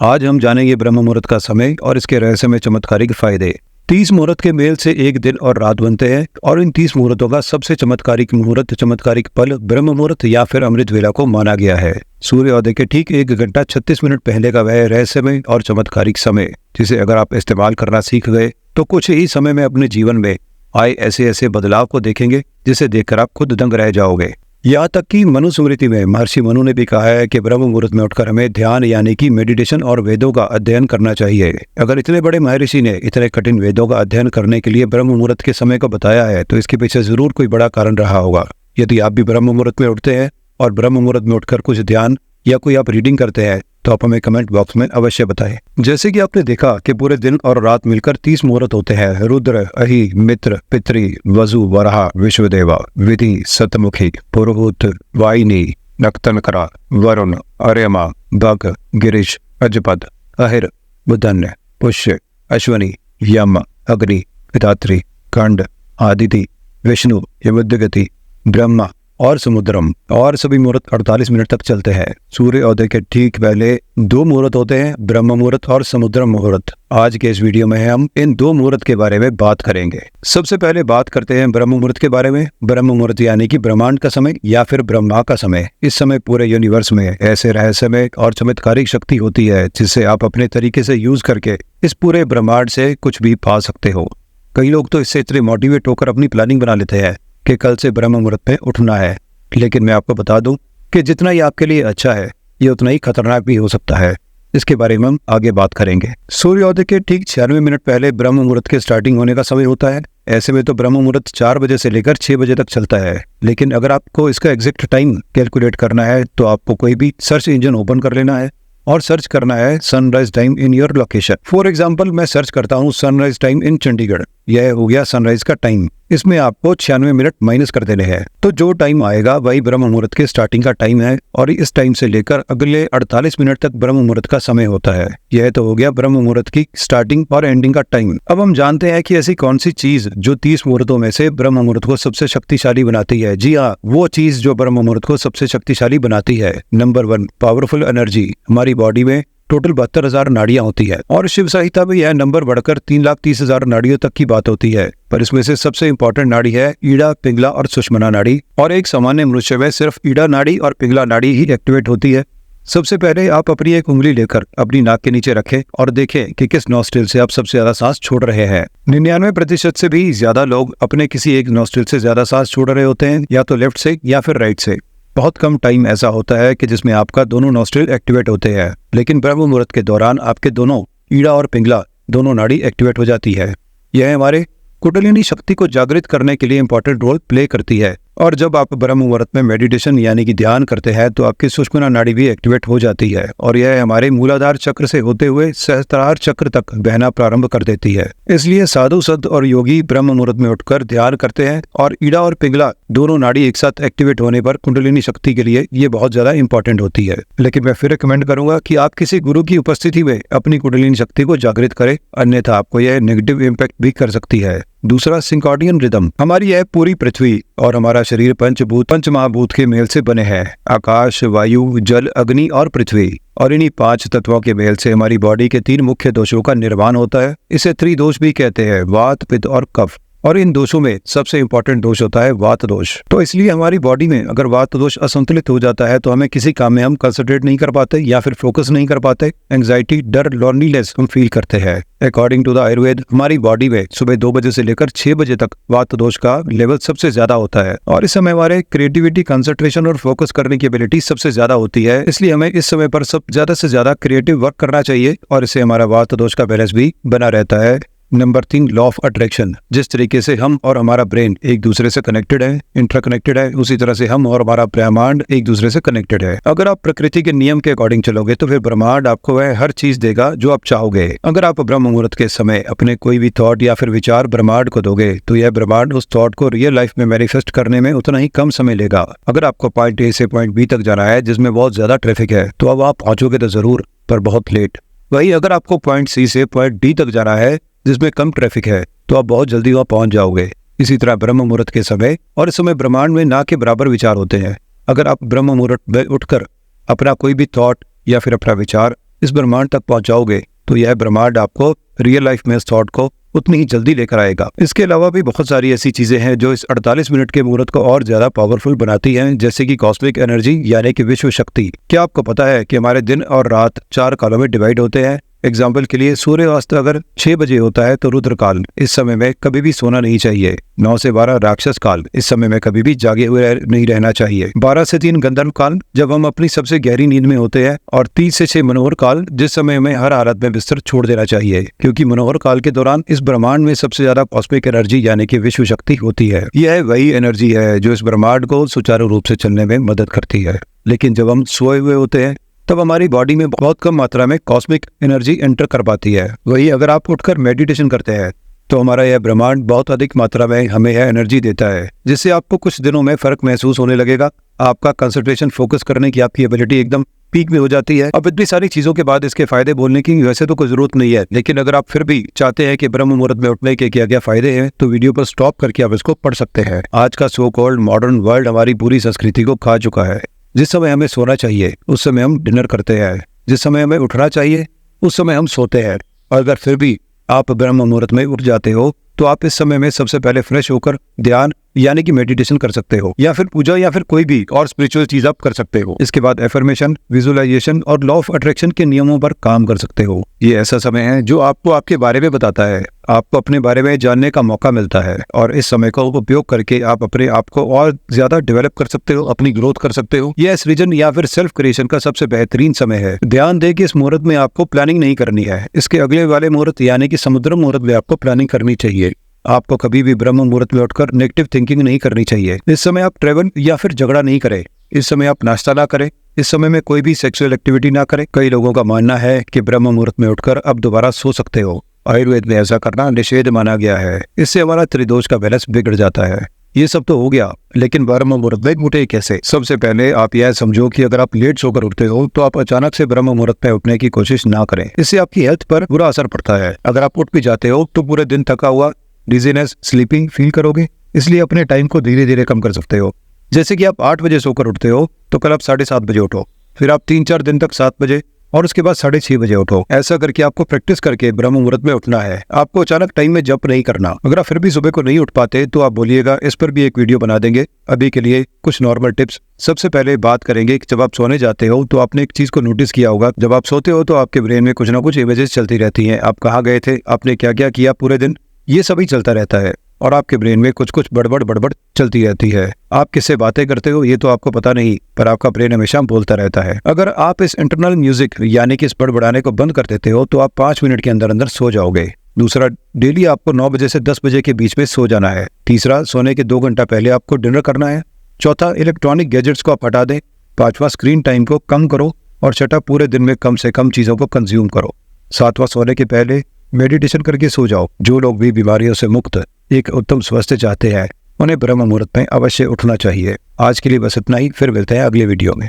आज हम जानेंगे ब्रह्म मुहूर्त का समय और इसके रहस्यमय चमत्कारिक फायदे। 30 मुहूर्त के मेल से एक दिन और रात बनते हैं और इन 30 मुहूर्तों का सबसे चमत्कारिक पल ब्रह्म मुहूर्त या फिर अमृत वेला को माना गया है। सूर्योदय के ठीक 1 घंटा 36 मिनट पहले का वह रहस्यमय और चमत्कारिक समय, जिसे अगर आप इस्तेमाल करना सीख गए तो कुछ ही समय में अपने जीवन में आए ऐसे बदलाव को देखेंगे जिसे देखकर आप खुद दंग रह जाओगे। यहाँ तक कि मनुस्मृति में महर्षि मनु ने भी कहा है कि ब्रह्म मुहूर्त में उठकर हमें ध्यान यानी कि मेडिटेशन और वेदों का अध्ययन करना चाहिए। अगर इतने बड़े महर्षि ने इतने कठिन वेदों का अध्ययन करने के लिए ब्रह्म मुहूर्त के समय को बताया है तो इसके पीछे जरूर कोई बड़ा कारण रहा होगा। यदि आप भी ब्रह्म मुहूर्त में उठते हैं और ब्रह्म मुहूर्त में उठकर कुछ ध्यान या कोई आप रीडिंग करते हैं तो आप हमें कमेंट बॉक्स में अवश्य बताएं। जैसे कि आपने देखा कि पूरे दिन और रात मिलकर 30 मुहूर्त होते हैं। रुद्र, अहि, मित्र, पितृ, वसु, वराह, विश्वदेवा, विधि, सतमुखी, पुरोहित, वाहिनी, नक्तनकरा, वरुण, अर्यमा, भग, गिरीश, अजपद, अहिर, बुधन्य, पुष्य, अश्वनी, यम, अग्नि, पितात्री, खंड, आदिति, विष्णु, यमुद्गति, ब्रह्मा और समुद्रम। और सभी मुहूर्त 48 मिनट तक चलते हैं। सूर्योदय के ठीक पहले 2 मुहूर्त होते हैं, ब्रह्म मुहूर्त और समुद्रम मुहूर्त। आज के इस वीडियो में हम इन 2 मुहूर्त के बारे में बात करेंगे। सबसे पहले बात करते हैं ब्रह्म मुहूर्त के बारे में। ब्रह्म मुहूर्त यानी कि ब्रह्मांड का समय या फिर ब्रह्मा का समय। इस समय पूरे यूनिवर्स में ऐसे रहस्यमय और चमत्कारिक शक्ति होती है जिससे आप अपने तरीके से यूज करके इस पूरे ब्रह्मांड से कुछ भी पा सकते हो। कई लोग तो इससे इतने मोटिवेट होकर अपनी प्लानिंग बना लेते हैं कि कल से ब्रह्म मुहूर्त में उठना है, लेकिन मैं आपको बता दूं कि जितना ही आपके लिए अच्छा है ये उतना ही खतरनाक भी हो सकता है। इसके बारे में हम आगे बात करेंगे। सूर्योदय के ठीक 96 मिनट पहले ब्रह्म मुहूर्त के स्टार्टिंग होने का समय होता है। ऐसे में तो ब्रह्म मुहूर्त 4 बजे से लेकर 6 बजे तक चलता है, लेकिन अगर आपको इसका एग्जैक्ट टाइम कैलकुलेट करना है तो आपको कोई भी सर्च इंजन ओपन कर लेना है और सर्च करना है sunrise time in your location. For example मैं सर्च करता हूँ सनराइज टाइम इन चंडीगढ़। यह हो गया सनराइज का टाइम। इसमें आपको 96 मिनट माइनस कर देने हैं तो जो टाइम आएगा वही ब्रह्म मुहूर्त के स्टार्टिंग का टाइम है और इस टाइम से लेकर अगले 48 मिनट तक ब्रह्म मुहूर्त का समय होता है। यह तो हो गया ब्रह्म मुहूर्त की स्टार्टिंग और एंडिंग का टाइम। अब हम जानते हैं कि ऐसी कौन सी चीज जो 30 मुहूर्तों में से ब्रह्म मुहूर्त को सबसे शक्तिशाली बनाती है। जी हाँ, वो चीज जो ब्रह्म मुहूर्त को सबसे शक्तिशाली बनाती है। Number 1, powerful energy. हमारी बॉडी में टोटल 72,000 नाड़ियां होती है और शिव संहिता में यह नंबर बढ़कर 3,30,000 नाड़ियों तक की बात होती है। पर इसमें से सबसे इंपॉर्टेंट नाड़ी है ईड़ा, पिंगला और सुषुम्ना नाड़ी। और एक सामान्य मनुष्य में सिर्फ ईड़ा नाड़ी और पिंगला नाड़ी ही एक्टिवेट होती है। सबसे पहले आप अपनी एक उंगली लेकर अपनी नाक के नीचे रखें और देखें कि किस नॉस्ट्रिल से आप सबसे ज्यादा सांस छोड़ रहे हैं। 99% से भी ज्यादा लोग अपने किसी एक नॉस्ट्रिल से ज्यादा सांस छोड़ रहे होते हैं, या तो लेफ्ट से या फिर राइट से। बहुत कम टाइम ऐसा होता है कि जिसमें आपका दोनों नॉस्ट्रिल एक्टिवेट होते हैं, लेकिन ब्रह्म मुहूर्त के दौरान आपके दोनों ईड़ा और पिंगला दोनों नाड़ी एक्टिवेट हो जाती है। यह हमारे कुंडलिनी शक्ति को जागृत करने के लिए इंपॉर्टेंट रोल प्ले करती है। और जब आप ब्रह्म मुहूर्त में मेडिटेशन यानी कि ध्यान करते हैं तो आपकी सुषुम्ना नाड़ी भी एक्टिवेट हो जाती है और यह हमारे मूलाधार चक्र से होते हुए सहस्त्रार चक्र तक बहना प्रारंभ कर देती है। इसलिए साधु संत और योगी ब्रह्म मुहूर्त में उठकर ध्यान करते हैं और ईड़ा और पिंगला दोनों नाड़ी एक साथ एक्टिवेट होने पर कुंडलिनी शक्ति के लिए ये बहुत ज्यादा इंपॉर्टेंट होती है। लेकिन मैं फिर रिकमेंड करूंगा कि आप किसी गुरु की उपस्थिति में अपनी कुंडलिनी शक्ति को जागृत करें, अन्यथा आपको यह नेगेटिव इम्पैक्ट भी कर सकती है। दूसरा, सिंकॉर्डियन रिदम। हमारी यह पूरी पृथ्वी और हमारा शरीर पंच महाभूत के मेल से बने हैं। आकाश, वायु, जल, अग्नि और पृथ्वी। और इन्हीं 5 तत्वों के मेल से हमारी बॉडी के 3 मुख्य दोषों का निर्माण होता है। इसे त्रिदोष भी कहते हैं, वात, पित्त और कफ। और इन दोषों में सबसे इंपॉर्टेंट दोष होता है वात दोष। तो इसलिए हमारी बॉडी में अगर वात दोष असंतुलित हो जाता है तो हमें किसी काम में हम कंसंट्रेट नहीं कर पाते या फिर फोकस नहीं कर पाते। एंग्जाइटी, डर, लोनलीनेस हम फील करते हैं। अकॉर्डिंग टू द आयुर्वेद हमारी बॉडी में सुबह 2 बजे से लेकर 6 बजे तक वात दोष का लेवल सबसे ज्यादा होता है और इस समय हमारे क्रिएटिविटी, कंसंट्रेशन और फोकस करने की एबिलिटी सबसे ज्यादा होती है। इसलिए हमें इस समय पर ज्यादा से ज्यादा क्रिएटिव वर्क करना चाहिए और इससे हमारा वात दोष का बैलेंस भी बना रहता है। Number 3, law of attraction. जिस तरीके से हम और हमारा ब्रेन एक दूसरे से कनेक्टेड है, इंटरकनेक्टेड है, उसी तरह से हम और हमारा ब्रह्मांड एक दूसरे से कनेक्टेड है। अगर आप प्रकृति के नियम के अकॉर्डिंग चलोगे तो फिर ब्रह्मांड आपको वह हर चीज देगा जो आप चाहोगे। अगर आप ब्रह्म मुहूर्त के समय अपने कोई भी थॉट या फिर विचार ब्रह्मांड को दोगे तो यह ब्रह्मांड उस थॉट को रियल लाइफ में मैनिफेस्ट करने में उतना ही कम समय लेगा। अगर आपको पॉइंट ए से पॉइंट बी तक जाना है जिसमें बहुत ज्यादा ट्रैफिक है तो अब आप पहुंचोगे तो जरूर, पर बहुत लेट। वही अगर आपको पॉइंट सी से पॉइंट डी तक जाना है जिसमें कम ट्रैफिक है तो आप बहुत जल्दी वहां पहुंच जाओगे। इसी तरह ब्रह्म मुहूर्त के समय और इस समय ब्रह्मांड में ना के बराबर विचार होते हैं। अगर आप ब्रह्म मुहूर्त में उठकर अपना कोई भी थॉट या फिर अपना विचार इस ब्रह्मांड तक पहुंचाओगे तो यह ब्रह्मांड आपको रियल लाइफ में इस थॉट को उतनी ही जल्दी लेकर आएगा। इसके अलावा भी बहुत सारी ऐसी चीजें हैं जो इस 48 मिनट के मुहूर्त को और ज्यादा पावरफुल बनाती हैं, जैसे कि कॉस्मिक एनर्जी यानी कि विश्व शक्ति। क्या आपको पता है कि हमारे दिन और रात 4 कालों में डिवाइड होते हैं? एग्जाम्पल के लिए सूर्यास्त अगर 6 बजे होता है तो रुद्र काल, इस समय में कभी भी सोना नहीं चाहिए। 9 से 12 राक्षस काल, इस समय में कभी भी जागे हुए नहीं रहना चाहिए। 12 से 3 गंधर्व काल, जब हम अपनी सबसे गहरी नींद में होते हैं। और 30 से 6 मनोहर काल, जिस समय हमें हर हालत में बिस्तर छोड़ देना चाहिए, क्योंकि मनोहर काल के दौरान इस ब्रह्मांड में सबसे ज्यादा कॉस्मिक एनर्जी यानी कि विश्व शक्ति होती है। यह वही एनर्जी है जो इस ब्रह्मांड को सुचारू रूप से चलने में मदद करती है। लेकिन जब हम सोए हुए होते हैं तब हमारी बॉडी में बहुत कम मात्रा में कॉस्मिक एनर्जी एंटर कर पाती है। वही अगर आप उठकर मेडिटेशन करते हैं तो हमारा यह ब्रह्मांड बहुत अधिक मात्रा में हमें यह एनर्जी देता है, जिससे आपको कुछ दिनों में फर्क महसूस होने लगेगा। आपका कंसंट्रेशन फोकस करने की आपकी एबिलिटी एकदम पीक में हो जाती है। अब इतनी सारी चीजों के बाद इसके फायदे बोलने की वैसे तो कोई जरूरत नहीं है, लेकिन अगर आप फिर भी चाहते हैं कि ब्रह्म मुहूर्त में उठने के क्या क्या फायदे हैं तो वीडियो पर स्टॉप करके आप इसको पढ़ सकते हैं। आज का सो कॉल्ड मॉडर्न वर्ल्ड हमारी पूरी संस्कृति को खा चुका है। जिस समय हमें सोना चाहिए उस समय हम डिनर करते हैं, जिस समय हमें उठना चाहिए उस समय हम सोते हैं। और अगर फिर भी आप ब्रह्म मुहूर्त में उठ जाते हो तो आप इस समय में सबसे पहले फ्रेश होकर ध्यान यानी कि मेडिटेशन कर सकते हो, या फिर पूजा या फिर कोई भी और स्पिरिचुअल चीज आप कर सकते हो। इसके बाद एफर्मेशन, विजुअलाइजेशन और लॉ ऑफ अट्रैक्शन के नियमों पर काम कर सकते हो। ये ऐसा समय है जो आपको आपके बारे में बताता है, आपको अपने बारे में जानने का मौका मिलता है, और इस समय का उपयोग करके आप अपने आप को और ज्यादा डेवलप कर सकते हो, अपनी ग्रोथ कर सकते हो। यह सृजन या फिर सेल्फ क्रिएशन का सबसे बेहतरीन समय है। ध्यान दें कि इस मुहूर्त में आपको प्लानिंग नहीं करनी है। इसके अगले वाले मुहूर्त यानी कि समुद्र मुहूर्त में आपको प्लानिंग करनी चाहिए। आपको कभी भी ब्रह्म मुहूर्त में उठकर नेगेटिव थिंकिंग नहीं करनी चाहिए। इस समय आप ट्रेवल या फिर झगड़ा नहीं करें। इस समय आप नाश्ता ना करें। इस समय में कोई भी सेक्सुअल एक्टिविटी ना करें। कई लोगों का मानना है कि ब्रह्म मुहूर्त में उठकर अब दोबारा सो सकते हो। आयुर्वेद में ऐसा करना निषेध माना गया है। इससे हमारा त्रिदोष का बैलेंस बिगड़ जाता है। ये सब तो हो गया, लेकिन ब्रह्म मुहूर्त में उठे कैसे? सबसे पहले आप यह समझो कि अगर आप लेट सोकर उठते हो तो आप अचानक से ब्रह्म मुहूर्त में उठने की कोशिश ना करें। इससे आपकी हेल्थ पर बुरा असर पड़ता है। अगर आप उठ भी जाते हो तो पूरे दिन थका हुआ, डिजीनेस, स्लीपिंग फील करोगे। इसलिए अपने टाइम को धीरे धीरे कम कर सकते हो। जैसे कि आप 8 बजे सोकर उठते हो तो कल आप 7:30 बजे उठो, फिर आप 3-4 दिन तक 7 बजे और उसके बाद 6:30 बजे उठो। ऐसा करके आपको प्रैक्टिस करके ब्रह्म मुहूर्त में उठना है। आपको अचानक टाइम में जंप नहीं करना। अगर आप फिर भी सुबह को नहीं उठ पाते तो आप बोलिएगा, इस पर भी एक वीडियो बना देंगे। अभी के लिए कुछ नॉर्मल टिप्स। सबसे पहले बात करेंगे कि जब आप सोने जाते हो तो आपने एक चीज को नोटिस किया होगा, जब आप सोते हो तो आपके ब्रेन में कुछ ना कुछ इमेजेस चलती रहती हैं। आप कहाँ गए थे, आपने क्या क्या किया पूरे दिन, ये सभी चलता रहता है और आपके ब्रेन में कुछ कुछ बड़बड़ चलती रहती है। आप किससे बातें करते हो ये तो आपको पता नहीं, पर आपका ब्रेन हमेशा बोलता रहता है। अगर आप इस इंटरनल म्यूजिक यानी कि इस बड़बड़ाने को बंद कर देते हो तो आप 5 मिनट के अंदर अंदर सो जाओगे। दूसरा, डेली आपको 9 बजे से 10 बजे के बीच में सो जाना है। तीसरा, सोने के 2 घंटा पहले आपको डिनर करना है। चौथा, इलेक्ट्रॉनिक गैजेट्स को आप हटा दें। 5वां, स्क्रीन टाइम को कम करो। और छठा, पूरे दिन में कम से कम चीजों को कंज्यूम करो। 7वां, सोने के पहले मेडिटेशन करके सो जाओ। जो लोग भी बीमारियों से मुक्त एक उत्तम स्वास्थ्य चाहते हैं उन्हें ब्रह्म मुहूर्त में अवश्य उठना चाहिए। आज के लिए बस इतना ही, फिर मिलते हैं अगले वीडियो में।